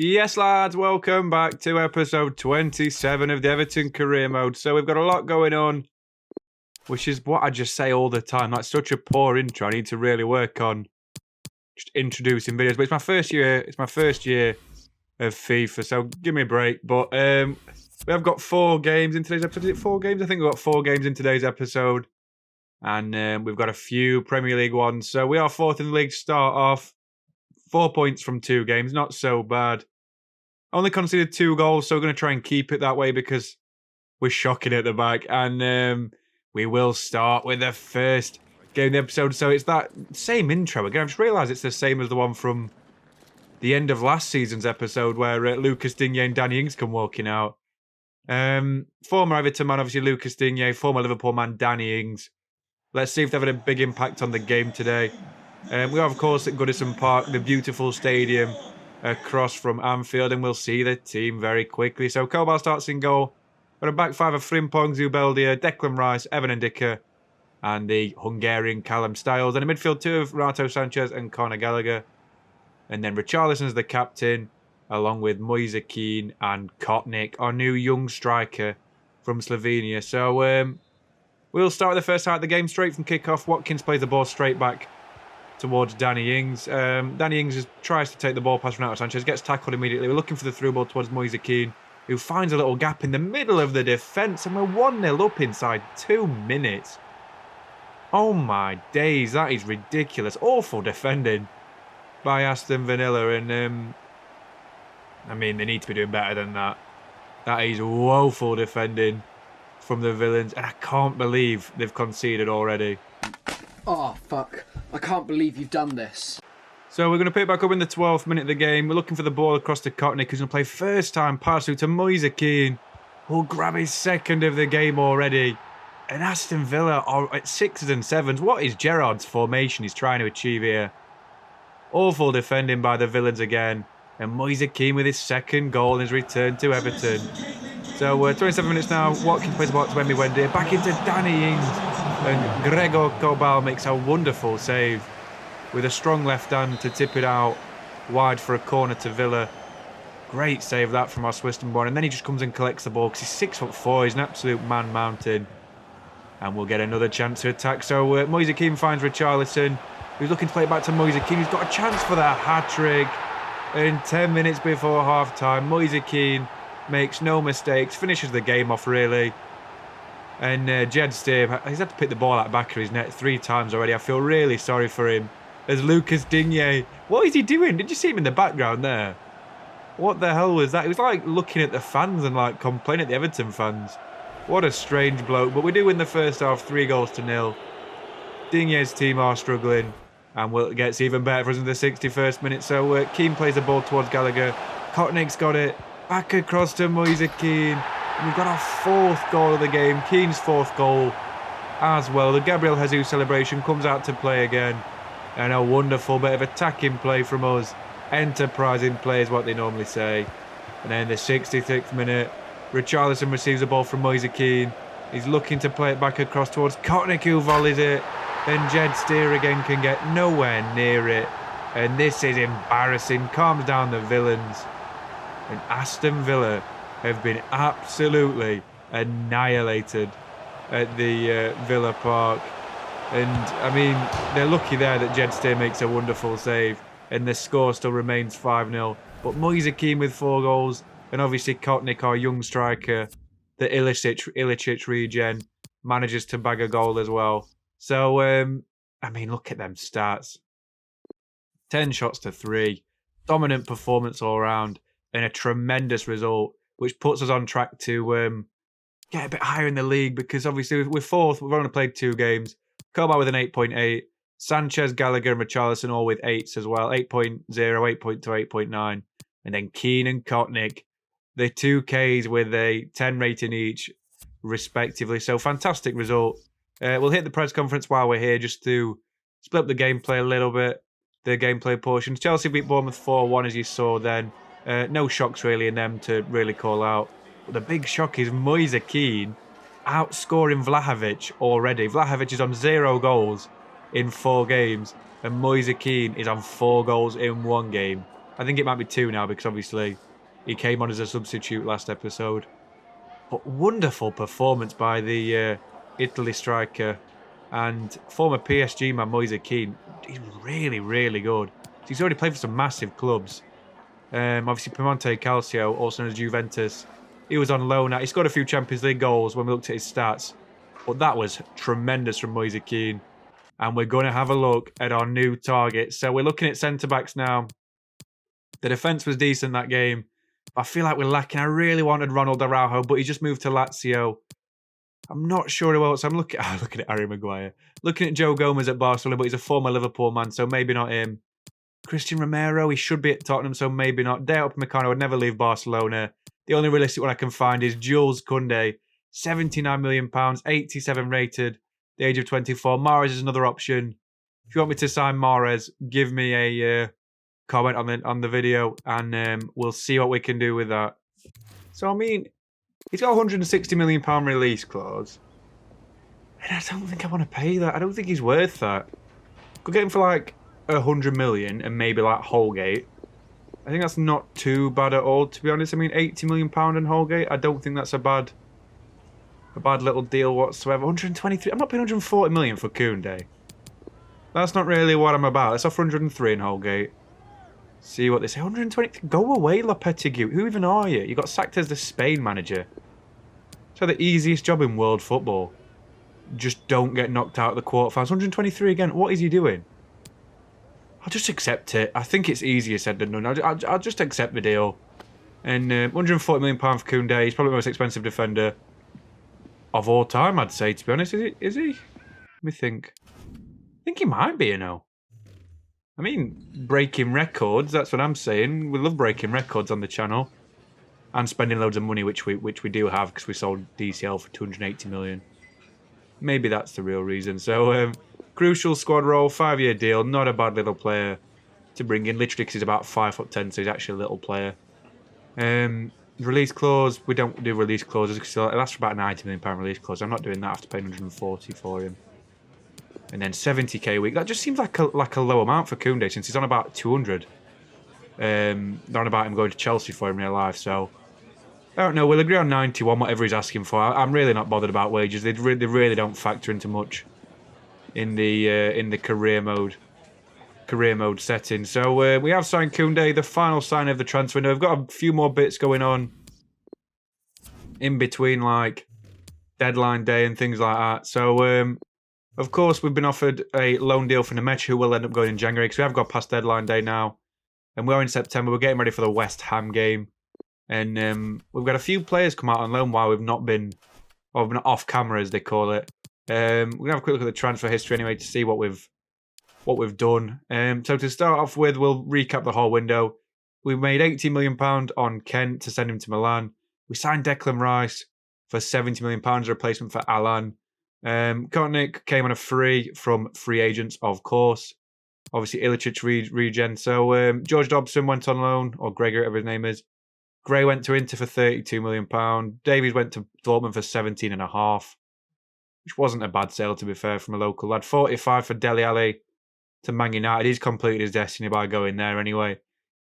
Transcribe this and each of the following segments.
Yes, lads, welcome back to episode 27 of the Everton career mode. So we've got a lot going on, which is what I just say all the time. That's such a poor intro. I need to really work on just introducing videos. But it's my first year. It's my first year of FIFA, so give me a break. But we have got 4 games in today's episode. Is it 4 games? I think we've got 4 games in today's episode. And we've got a few Premier League ones. So we are 4th in the league to start off. 4 points from 2 games. Not so bad. Only conceded 2 goals, so we're going to try and keep it that way because we're shocking at the back. And we will start with the first game of the episode. So it's that same intro again. I've just realised it's the same as the one from the end of last season's episode where Lucas Digne and Danny Ings come walking out. Former Everton man, obviously Lucas Digne. Former Liverpool man, Danny Ings. Let's see if they've had a big impact on the game today. We are, of course, at Goodison Park, the beautiful stadium across from Anfield, and we'll see the team very quickly. So Kobal starts in goal. Got a back 5 of Frimpong, Zubeldia, Declan Rice, Evan Ndicka, and the Hungarian Callum Styles. And a midfield 2 of Renato Sanchez and Conor Gallagher. And then Richarlison's the captain, along with Moise Kean and Kotnik, our new young striker from Slovenia. So we'll start with the first half of the game straight from kickoff. Watkins plays the ball straight back towards Danny Ings. Danny Ings just tries to take the ball past Renato Sanchez, gets tackled immediately. We're looking for the through ball towards Moise Kean, who finds a little gap in the middle of the defence, and we're 1-0 up inside 2 minutes. Oh my days, that is ridiculous. Awful defending by Aston Villa, and I mean, they need to be doing better than that. That is woeful defending from the Villains, and I can't believe they've conceded already. Oh, fuck. I can't believe you've done this. So we're going to pick back up in the 12th minute of the game. We're looking for the ball across to Kotnik, who's going to play first time pass through to Moise Kean, who'll grab his second of the game already. And Aston Villa are at 6s and 7s. What is Gerrard's formation he's trying to achieve here? Awful defending by the Villains again. And Moise Kean with his second goal in his return to Everton. So 27 minutes now. Watkins plays the ball to Wemby Wendy. Back into Danny Ings. And Gregor Kobal makes a wonderful save with a strong left hand to tip it out wide for a corner to Villa. Great save that from our Swiston born. And then he just comes and collects the ball because he's 6'4". He's an absolute man mountain. And we'll get another chance to attack. So Moise Kean finds Richarlison, who's looking to play it back to Moise Kean. He's got a chance for that hat-trick. And 10 minutes before half-time, Moise Kean makes no mistakes, finishes the game off really. And Jed Steer, he's had to pick the ball out the back of his net 3 times already. I feel really sorry for him. As Lucas Digne, what is he doing? Did you see him in the background there? What the hell was that? He was like looking at the fans and like complaining at the Everton fans. What a strange bloke. But we do win the first half, 3-0. Digne's team are struggling. And it gets even better for us in the 61st minute. So Keane plays the ball towards Gallagher. Kotnik's got it. Back across to Moise Kean. And we've got our 4th goal of the game. Keane's 4th goal as well. The Gabriel Jesus celebration comes out to play again. And a wonderful bit of attacking play from us. Enterprising play is what they normally say. And then the 66th minute, Richarlison receives the ball from Moise Kean. He's looking to play it back across towards Kotnik, who volleys it. Then Jed Steer again can get nowhere near it. And this is embarrassing. Calms down the Villains. And Aston Villa have been absolutely annihilated at the Villa Park. And, I mean, they're lucky there that Jed Steer makes a wonderful save. And the score still remains 5-0. But Moise Kean with 4 goals. And obviously Kotnik, our young striker, the Ilicic regen, manages to bag a goal as well. So, I mean, look at them stats. 10 shots to 3. Dominant performance all round. And a tremendous result, which puts us on track to get a bit higher in the league because obviously we're 4th. We've only played 2 games. Kobal with an 8.8. Sanchez, Gallagher and Richarlison all with 8s as well. 8.0, 8.2, 8.9. And then Kean and Kotnik, the 2Ks with a 10 rating each, respectively. So fantastic result. We'll hit the press conference while we're here just to split up the gameplay a little bit. The gameplay portions. Chelsea beat Bournemouth 4-1 as you saw then. No shocks really in them to really call out. But the big shock is Moise Kean outscoring Vlahovic already. Vlahovic is on 0 goals in 4 games. And Moise Kean is on 4 goals in 1 game. I think it might be 2 now because obviously he came on as a substitute last episode. But wonderful performance by the Italy striker and former PSG man Moise Kean. He's really, really good. He's already played for some massive clubs. Obviously, Piemonte Calcio, also known as Juventus. He was on loan. He scored a few Champions League goals when we looked at his stats. But that was tremendous from Moise Kean. And we're going to have a look at our new target. So we're looking at centre-backs now. The defence was decent that game. I feel like we're lacking. I really wanted Ronald Araujo, but he just moved to Lazio. I'm not sure who else. I'm looking at Harry Maguire. Looking at Joe Gomez at Barcelona, but he's a former Liverpool man, so maybe not him. Christian Romero, he should be at Tottenham, so maybe not. Dale Upamecano would never leave Barcelona. The only realistic one I can find is Jules Koundé, £79 million, 87 rated, the age of 24. Mahrez is another option. If you want me to sign Mahrez, give me a comment on the video, and we'll see what we can do with that. So, I mean, he's got a £160 million release clause. And I don't think I want to pay that. I don't think he's worth that. Could get him for like 100 million and maybe like Holgate. I think that's not too bad at all, to be honest. I mean, £80 million and Holgate, I don't think that's a bad little deal whatsoever. 123. I'm not paying 140 million for Koundé. That's not really what I'm about. Let's offer 103 in Holgate. See what they say. 120. Go away, Lopetegui. Who even are you? You got sacked as the Spain manager. So the easiest job in world football. Just don't get knocked out of the quarterfinals. 123 again. What is he doing? I'll just accept it. I think it's easier said than done. I'll just accept the deal. And £140 million for Koundé. He's probably the most expensive defender of all time, I'd say, to be honest. Is he? Let me think. I think he might be, you know. I mean, breaking records, that's what I'm saying. We love breaking records on the channel. And spending loads of money, which we do have, because we sold DCL for 280 million. Maybe that's the real reason. So, crucial squad role, 5-year deal. Not a bad little player to bring in. Literally, because he's about 5'10", so he's actually a little player. Release clause, we don't do release clauses, because it lasts for about a £90 million release clause. I'm not doing that after paying 140 for him. And then 70k a week. That just seems like a low amount for Koundé, since he's on about 200. They're on about him going to Chelsea for him in real life, so I don't know. We'll agree on 91, whatever he's asking for. I'm really not bothered about wages. They really don't factor into much in the career mode setting. So we have signed Koundé, the final sign of the transfer window. We've got a few more bits going on in between, like deadline day and things like that. So of course, we've been offered a loan deal for Nemecha, who will end up going in January, because we have got past deadline day now. And we're in September. We're getting ready for the West Ham game. And we've got a few players come out on loan while we've not been off camera, as they call it. We're going to have a quick look at the transfer history anyway to see what we've done. So to start off with, we'll recap the whole window. We made £80 million on Kent to send him to Milan. We signed Declan Rice for £70 million, a replacement for Alan. Kontnik came on a free from free agents, of course. Obviously, Ilicic regen. So George Dobson went on loan, or Gregor, whatever his name is. Gray went to Inter for £32 million. Davies went to Dortmund for 17.5, which wasn't a bad sale, to be fair, from a local lad. 45 for Dele Alli to Man United. He's completed his destiny by going there anyway.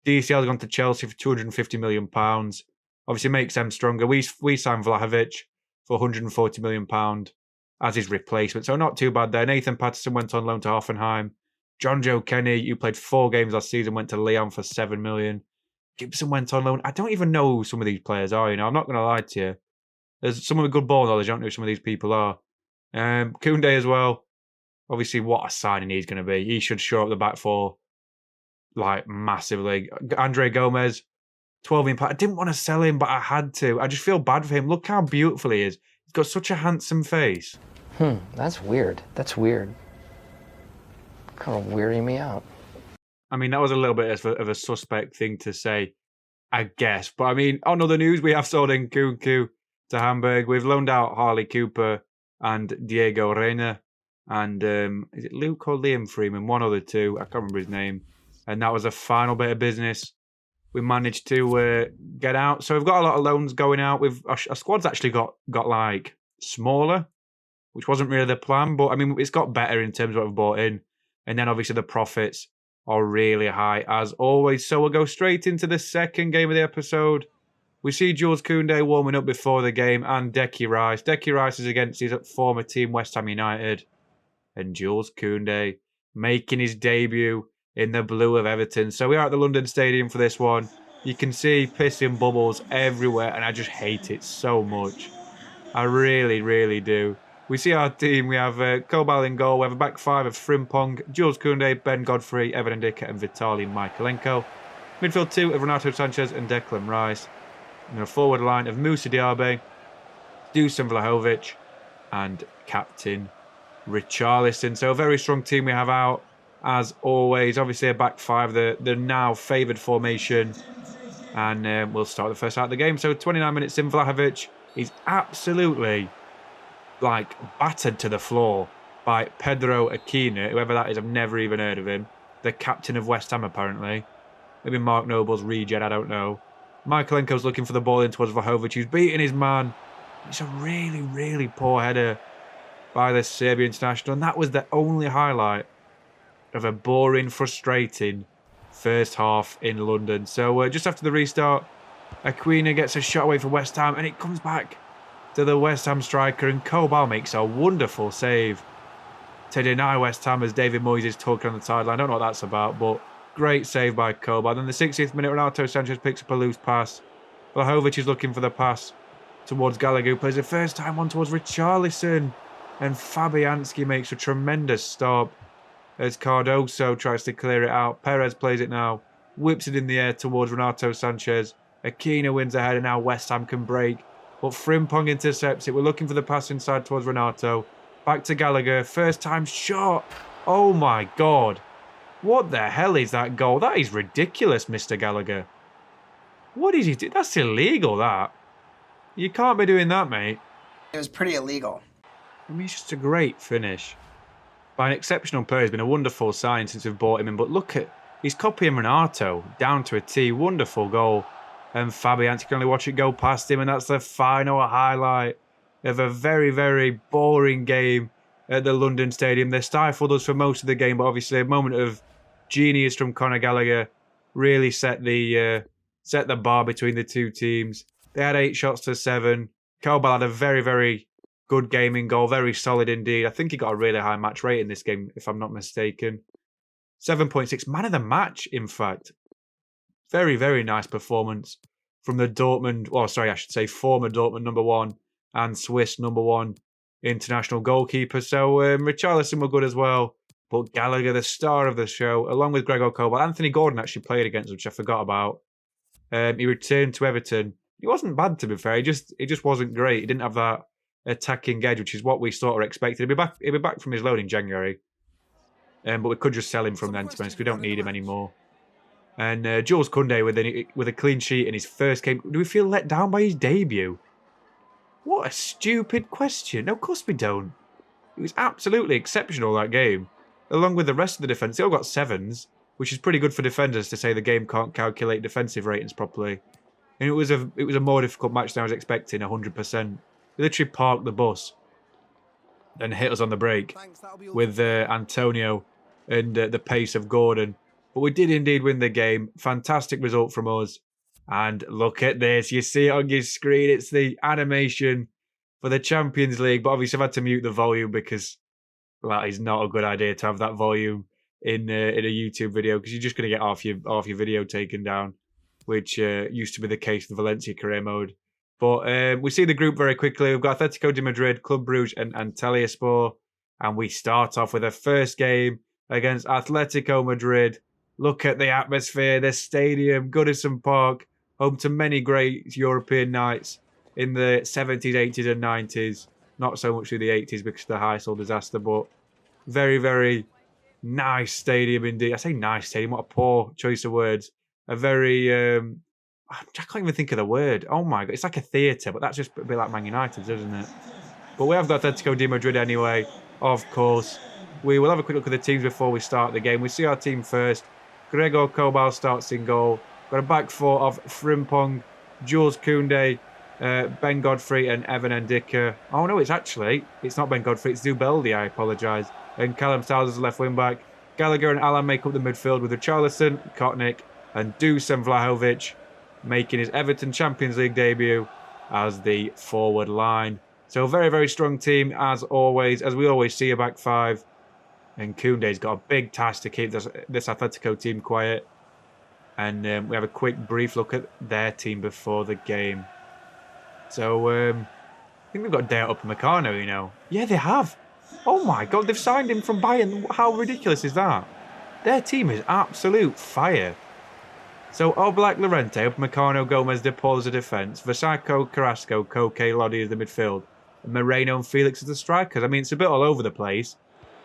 DCL's gone to Chelsea for £250 million. Obviously makes them stronger. We signed Vlahovic for £140 million as his replacement. So not too bad there. Nathan Patterson went on loan to Hoffenheim. John Joe Kenny, who played 4 games last season, went to Lyon for £7 million. Gibson went on loan. I don't even know who some of these players are, you know. I'm not going to lie to you. There's some of the good ball knowledge. I don't know who some of these people are. Koundé as well. Obviously, what a signing he's going to be. He should shore up the back four, like, massively. Andre Gomez, 12 million. I didn't want to sell him, but I had to. I just feel bad for him. Look how beautiful he is. He's got such a handsome face. That's weird. That's weird. Kind of weirding me out. I mean, that was a little bit of a suspect thing to say, I guess. But I mean, on other news, we have sold Nkunku to Hamburg. We've loaned out Harley Cooper and Diego Reina. And is it Luke or Liam Freeman? One of the two. I can't remember his name. And that was a final bit of business we managed to get out. So we've got a lot of loans going out. Our squad's actually got like smaller, which wasn't really the plan. But I mean, it's got better in terms of what we've bought in. And then obviously the profits are really high, as always. So we'll go straight into the second game of the episode. We see Jules Koundé warming up before the game, and Decky Rice. Decky Rice is against his former team, West Ham United. And Jules Koundé making his debut in the blue of Everton. So we are at the London Stadium for this one. You can see pissing bubbles everywhere, and I just hate it so much. I really, really do. We see our team. We have Kobal in goal. We have a back five of Frimpong, Jules Koundé, Ben Godfrey, Evan Ndicka, and Vitaly Mykolenko. Midfield two of Renato Sanchez and Declan Rice. And a forward line of Moussa Diaby, Dusan Vlahovic, and captain Richarlison. So a very strong team we have out, as always. Obviously a back five, the now favoured formation. And we'll start the first half of the game. So 29 minutes in, Vlahovic is absolutely battered to the floor by Pedro Aquino, whoever that is. I've never even heard of him. The captain of West Ham, apparently. Maybe Mark Noble's regen, I don't know. Mykolenko's looking for the ball in towards Vlahovic, who's beating his man. It's a really, really poor header by the Serbian international. And that was the only highlight of a boring, frustrating first half in London. So just after the restart, Aquino gets a shot away for West Ham, and it comes back to the West Ham striker, and Kobal makes a wonderful save to deny West Ham as David Moyes is talking on the sideline. I don't know what that's about, but great save by Kobal. Then the 60th minute, Renato Sanchez picks up a loose pass. Vlahovic is looking for the pass towards Gallagher, who plays the first time one towards Richarlison. And Fabianski makes a tremendous stop as Cardoso tries to clear it out. Perez plays it now, whips it in the air towards Renato Sanchez. Aquino wins ahead, and now West Ham can break. But Frimpong intercepts it. We're looking for the pass inside towards Renato. Back to Gallagher. First time shot. Oh my God. What the hell is that goal? That is ridiculous, Mr. Gallagher. What is he doing? That's illegal, that. You can't be doing that, mate. It was pretty illegal. I mean, it's just a great finish by an exceptional player. He's been a wonderful sign since we've bought him in. But look at, he's copying Renato down to a T. Wonderful goal. And Fabianski can only watch it go past him. And that's the final highlight of a very, very boring game at the London Stadium. They stifled us for most of the game, but obviously a moment of genius from Conor Gallagher really set the bar between the two teams. They had 8 shots to 7. Kobal had a very, very good game in goal, very solid indeed. I think he got a really high match rate in this game, if I'm not mistaken. 7.6, man of the match, in fact. Very, very nice performance from the former Dortmund number 1 and Swiss number 1 international goalkeeper. So Richarlison were good as well. But Gallagher, the star of the show, along with Gregor Kobal. Anthony Gordon actually played against him, which I forgot about. He returned to Everton. He wasn't bad, to be fair. He just wasn't great. He didn't have that attacking edge, which is what we sort of expected. He'll be back from his loan in January. But we could just sell him from then, to be honest. We don't need him anymore. And Jules Koundé with a clean sheet in his first game. Do we feel let down by his debut? What a stupid question. No, of course we don't. It was absolutely exceptional, that game. Along with the rest of the defence, they all got 7s, which is pretty good for defenders to say the game can't calculate defensive ratings properly. And it was a more difficult match than I was expecting, 100%. They literally parked the bus and hit us on the break with Antonio and the pace of Gordon. But we did indeed win the game. Fantastic result from us. And look at this. You see it on your screen. It's the animation for the Champions League. But obviously I've had to mute the volume because that is not a good idea to have that volume in a YouTube video, because you're just going to get half your video taken down, which used to be the case with Valencia career mode. But we see the group very quickly. We've got Atletico de Madrid, Club Brugge, and Antalyaspor. And we start off with a first game against Atletico Madrid. Look at the atmosphere, the stadium, Goodison Park, home to many great European nights in the 70s, 80s, and 90s. Not so much through the 80s because of the Heysel disaster, but very, very nice stadium indeed. I say nice stadium, what a poor choice of words. A very, I can't even think of the word. Oh my God, it's like a theatre, but that's just a bit like Man United's, isn't it? But we have got Atletico de Madrid anyway, of course. We will have a quick look at the teams before we start the game. We see our team first. Gregor Kobal starts in goal. Got a back four of Frimpong, Jules Koundé, Ben Godfrey and Evan Ndicka. Oh no, it's not Ben Godfrey, it's Zubeldi, I apologise. And Callum Styles as left wing back. Gallagher and Alan make up the midfield with Richarlison, Kotnik and Dusan Vlahovic making his Everton Champions League debut as the forward line. So a very, very strong team as always, as we always see a back five. And Koundé's got a big task to keep this Atletico team quiet. And we have a quick, brief look at their team before the game. So, I think they've got Dale Upamecano, you know. Yeah, they have. Oh my God, they've signed him from Bayern. How ridiculous is that? Their team is absolute fire. So, Oblak, Llorente, Upamecano, Gomez, De Paul as a defence, Vasako, Carrasco, Koke, Lodi as the midfield, and Moreno and Felix as the strikers. I mean, it's a bit all over the place,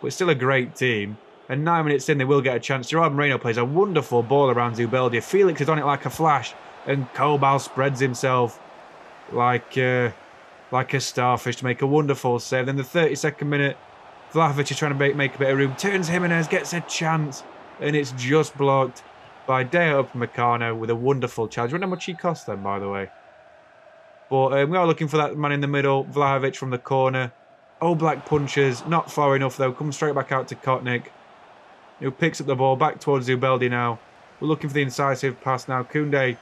but it's still a great team. And 9 minutes in, they will get a chance. Gerard Moreno plays a wonderful ball around Zubeldia. Felix is on it like a flash, and Kobal spreads himself like a starfish to make a wonderful save. Then the 32nd minute, Vlahovic is trying to make a bit of room. Turns Jimenez, gets a chance, and it's just blocked by Dale Upamecano with a wonderful challenge. I wonder how much he cost them, by the way. But we are looking for that man in the middle. Vlahovic from the corner. Oblak punches, not far enough though. Comes straight back out to Kotnik, who picks up the ball back towards Zubeldi now. We're looking for the incisive pass now. Koundé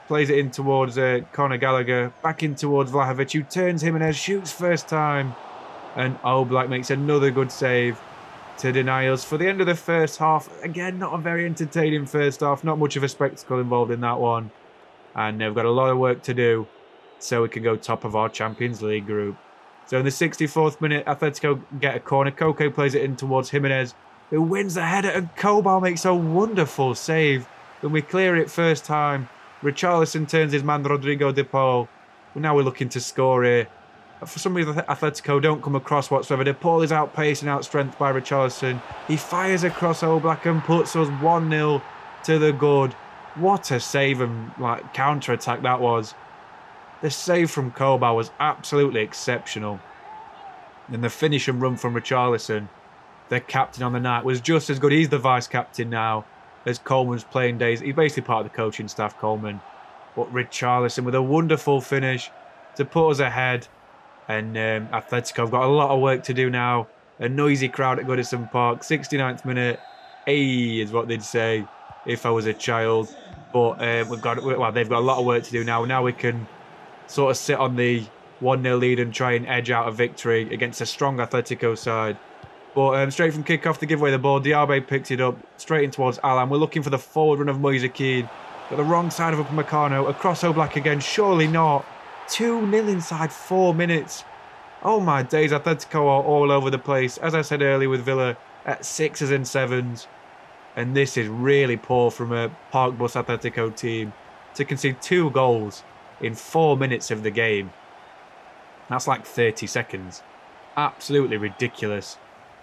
plays it in towards Conor Gallagher. Back in towards Vlahovic, who turns Jimenez, shoots first time. And Oblak makes another good save to deny us for the end of the first half. Again, not a very entertaining first half. Not much of a spectacle involved in that one. And we've got a lot of work to do so we can go top of our Champions League group. So in the 64th minute, Atletico get a corner. Koke plays it in towards Jimenez, who wins the header, and Kobal makes a wonderful save. When we clear it first time, Richarlison turns his man Rodrigo De Paul. Now we're looking to score here. For some reason, Atletico don't come across whatsoever. De Paul is outpaced and outstrengthed by Richarlison. He fires across Oblak and puts us 1-0 to the good. What a save and counter-attack that was. The save from Kobal was absolutely exceptional. And the finish and run from Richarlison, the captain on the night, was just as good. He's the vice-captain now, as Coleman's playing days. He's basically part of the coaching staff, Coleman. But Richarlison with a wonderful finish to put us ahead. And Atletico have got a lot of work to do now. A noisy crowd at Goodison Park. 69th minute. Hey, is what they'd say if I was a child. But they've got a lot of work to do now. Now we can sort of sit on the 1-0 lead and try and edge out a victory against a strong Atletico side. But straight from kick-off to give away the ball, Diaby picks it up straight in towards Alan. We're looking for the forward run of Moise Kean. Got the wrong side of Upamecano. Across Oblak again. Surely not. 2-0 inside 4 minutes. Oh my days, Atletico are all over the place. As I said earlier with Villa, at 6s and 7s. And this is really poor from a Park Bus Atletico team to concede 2 goals in 4 minutes of the game. That's like 30 seconds. Absolutely ridiculous.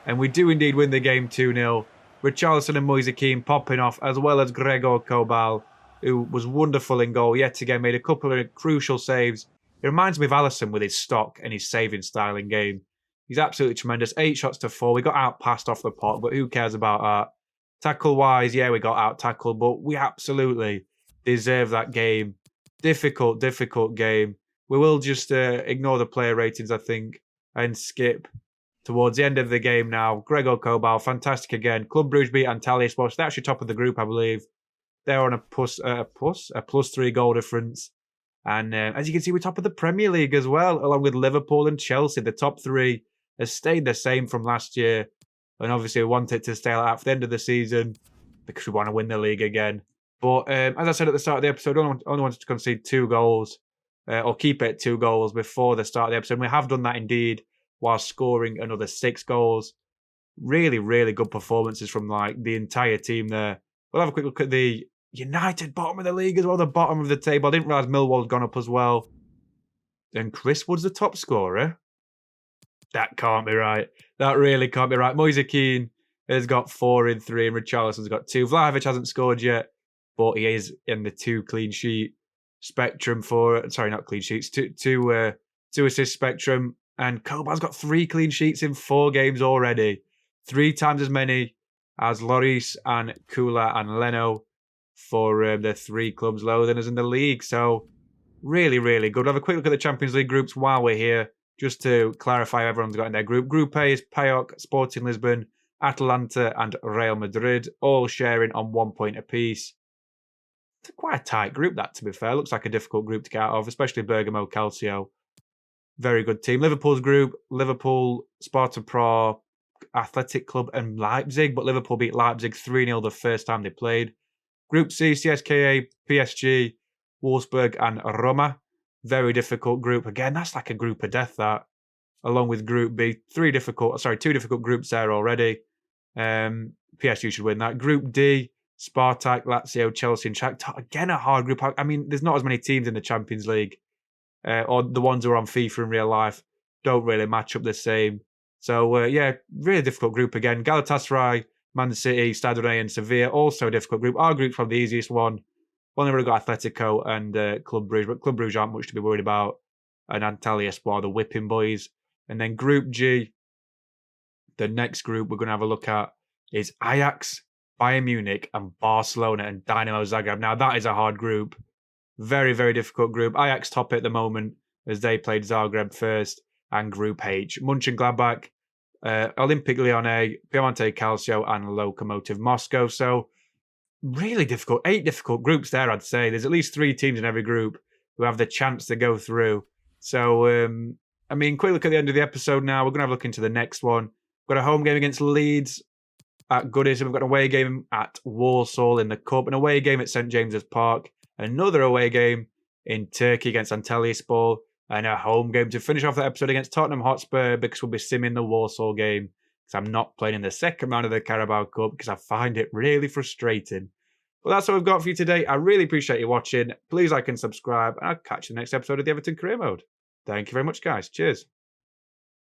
And we do indeed win the game 2-0. Richarlison and Moise Kean popping off, as well as Gregor Kobal, who was wonderful in goal yet again, made a couple of crucial saves. It reminds me of Alisson with his stock and his saving style in game. He's absolutely tremendous. 8 shots to 4. We got out-passed off the pot, but who cares about that? Tackle-wise, yeah, we got out-tackled, but we absolutely deserve that game. Difficult game. We will just ignore the player ratings, I think, and skip towards the end of the game now. Gregor Kobal, fantastic again. Club Brugge beat Antalyaspor. They're actually top of the group, I believe. They're on a +3 goal difference. And as you can see, we're top of the Premier League as well, along with Liverpool and Chelsea. The top 3 has stayed the same from last year. And obviously we want it to stay like that for the end of the season because we want to win the league again. But as I said at the start of the episode, I only wanted to concede 2 goals or keep it at 2 goals before the start of the episode. And we have done that indeed while scoring another 6 goals. Really, really good performances from the entire team there. We'll have a quick look at the United bottom of the league as well, the bottom of the table. I didn't realise Millwall had gone up as well. And Chris Wood's the top scorer. That can't be right. That really can't be right. Moise Kean has got 4 in 3 and Richarlison's got 2. Vlahovic hasn't scored yet, but he is in the 2 clean sheet spectrum not clean sheets, 2 assist spectrum. And Kobal's got 3 clean sheets in 4 games already. 3 times as many as Lloris and Kula and Leno for the 3 clubs lower than us in the league. So really, really good. We'll have a quick look at the Champions League groups while we're here, just to clarify everyone's got in their group. Group A is PAOK, Sporting Lisbon, Atalanta and Real Madrid, all sharing on 1 point apiece. It's quite a tight group, that, to be fair. Looks like a difficult group to get out of, especially Bergamo Calcio. Very good team. Liverpool's group, Liverpool, Sparta Prague, Athletic Club and Leipzig, but Liverpool beat Leipzig 3-0 the first time they played. Group C, CSKA, PSG, Wolfsburg and Roma. Very difficult group. Again, that's like a group of death, that. Along with Group B. Two difficult groups there already. PSG should win that. Group D, Spartak, Lazio, Chelsea and Shakhtar. Again, a hard group. I mean, there's not as many teams in the Champions League. Or the ones who are on FIFA in real life don't really match up the same. So, yeah, really difficult group again. Galatasaray, Man City, Stade Rennais and Sevilla, also a difficult group. Our group's probably the easiest one. Only really got Atletico and Club Brugge, but Club Brugge aren't much to be worried about. And Antalya Espoir, the whipping boys. And then Group G, the next group we're going to have a look at is Ajax, Bayern Munich and Barcelona and Dynamo Zagreb. Now, that is a hard group. Very, very difficult group. Ajax top it at the moment as they played Zagreb first. And Group H, Mönchengladbach, Olympique Lyonnais, Piemonte Calcio and Lokomotiv Moscow. So really difficult. 8 difficult groups there, I'd say. There's at least 3 teams in every group who have the chance to go through. So, I mean, quick look at the end of the episode now. We're going to have a look into the next one. We've got a home game against Leeds at Goodison. We've got an away game at Walsall in the Cup. An away game at St James's Park. Another away game in Turkey against Antalyaspor. And a home game to finish off the episode against Tottenham Hotspur, because we'll be simming the Walsall game. Because I'm not playing in the second round of the Carabao Cup because I find it really frustrating. Well, that's what we've got for you today. I really appreciate you watching. Please like and subscribe. And I'll catch you in the next episode of the Everton Career Mode. Thank you very much, guys. Cheers.